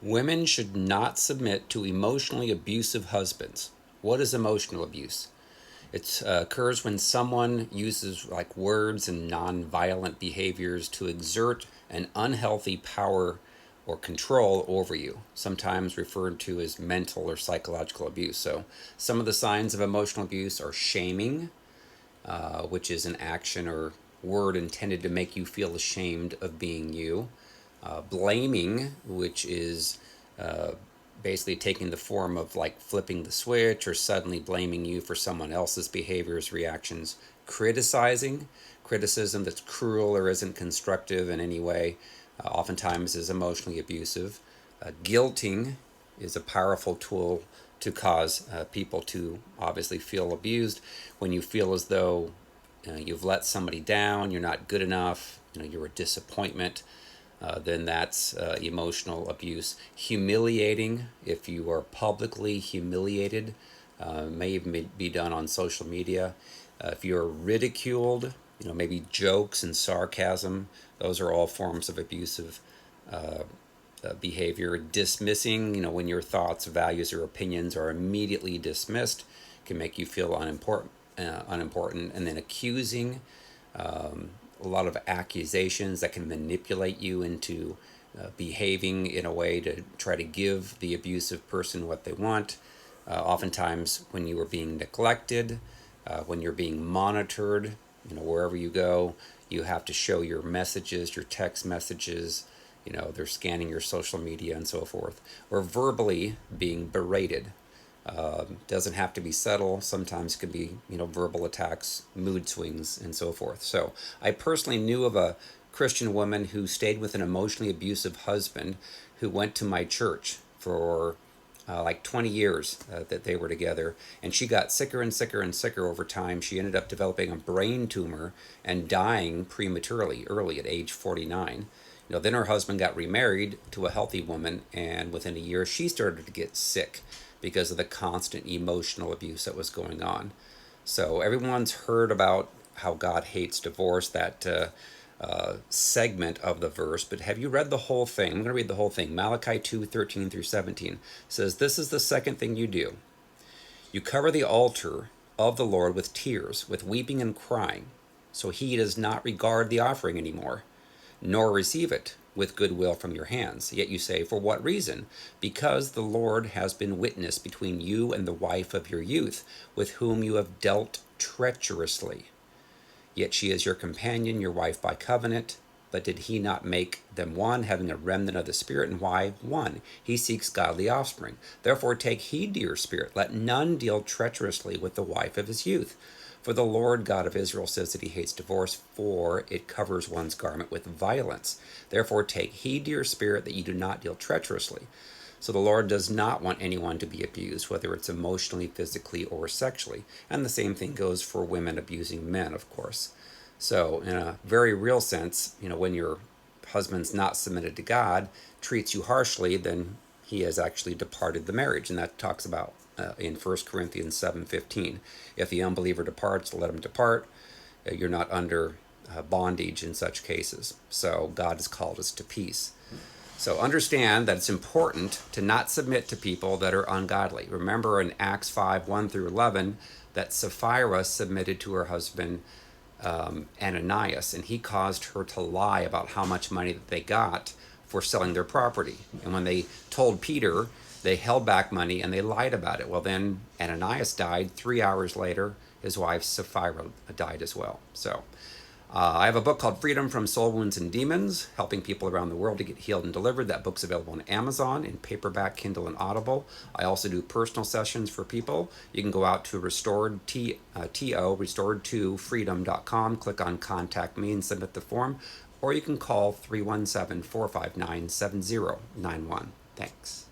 Women should not submit to emotionally abusive husbands. What is emotional abuse? It occurs when someone uses like words and non-violent behaviors to exert an unhealthy power or control over you, sometimes referred to as mental or psychological abuse. So, some of the signs of emotional abuse are shaming, which is an action or word intended to make you feel ashamed of being you. Blaming, which is basically taking the form of like flipping the switch or suddenly blaming you for someone else's behaviors, reactions. Criticizing, criticism that's cruel or isn't constructive in any way, oftentimes is emotionally abusive. Guilting is a powerful tool to cause people to obviously feel abused. When you feel as though you've let somebody down, you're not good enough, you're a disappointment, then that's emotional abuse. Humiliating, if you are publicly humiliated, may even be done on social media. If you're ridiculed, maybe jokes and sarcasm, those are all forms of abusive behavior. Dismissing, when your thoughts, values, or opinions are immediately dismissed, can make you feel unimportant. And then accusing, a lot of accusations that can manipulate you into behaving in a way to try to give the abusive person what they want. Oftentimes, when you are being neglected, when you're being monitored, wherever you go, you have to show your messages, your text messages. They're scanning your social media and so forth. Or verbally being berated. Doesn't have to be subtle. Sometimes it can be, verbal attacks, mood swings, and so forth. So I personally knew of a Christian woman who stayed with an emotionally abusive husband who went to my church for like 20 years that they were together. And she got sicker and sicker and sicker over time. She ended up developing a brain tumor and dying prematurely, early at age 49. Then her husband got remarried to a healthy woman, and within a year she started to get sick because of the constant emotional abuse that was going on. So everyone's heard about how God hates divorce, that segment of the verse, but have you read the whole thing? I'm going to read the whole thing. Malachi 2:13 through 17 says, "This is the second thing you do. You cover the altar of the Lord with tears, with weeping and crying, so he does not regard the offering anymore, nor receive it with goodwill from your hands. Yet you say, for what reason? Because the Lord has been witness between you and the wife of your youth, with whom you have dealt treacherously. Yet she is your companion, your wife by covenant. But did he not make them one, having a remnant of the Spirit? And why one? He seeks godly offspring. Therefore take heed to your spirit. Let none deal treacherously with the wife of his youth. For the Lord God of Israel says that he hates divorce, for it covers one's garment with violence. Therefore take heed to your spirit that you do not deal treacherously." So the Lord does not want anyone to be abused, whether it's emotionally, physically, or sexually. And the same thing goes for women abusing men, of course. So in a very real sense, when your husband's not submitted to God, treats you harshly, then he has actually departed the marriage. And that talks about in 1 Corinthians 7:15. If the unbeliever departs, let him depart. You're not under bondage in such cases. So God has called us to peace. So understand that it's important to not submit to people that are ungodly. Remember in Acts 5:1 through 11, that Sapphira submitted to her husband Ananias, and he caused her to lie about how much money that they got for selling their property. And when they told Peter, they held back money and they lied about it. Well, then Ananias died. 3 hours later, his wife Sapphira died as well. So I have a book called Freedom from Soul Wounds and Demons, helping people around the world to get healed and delivered. That book's available on Amazon in paperback, Kindle, and Audible. I also do personal sessions for people. You can go out to restored2freedom.com, click on Contact Me and submit the form, or you can call 317-459-7091. Thanks.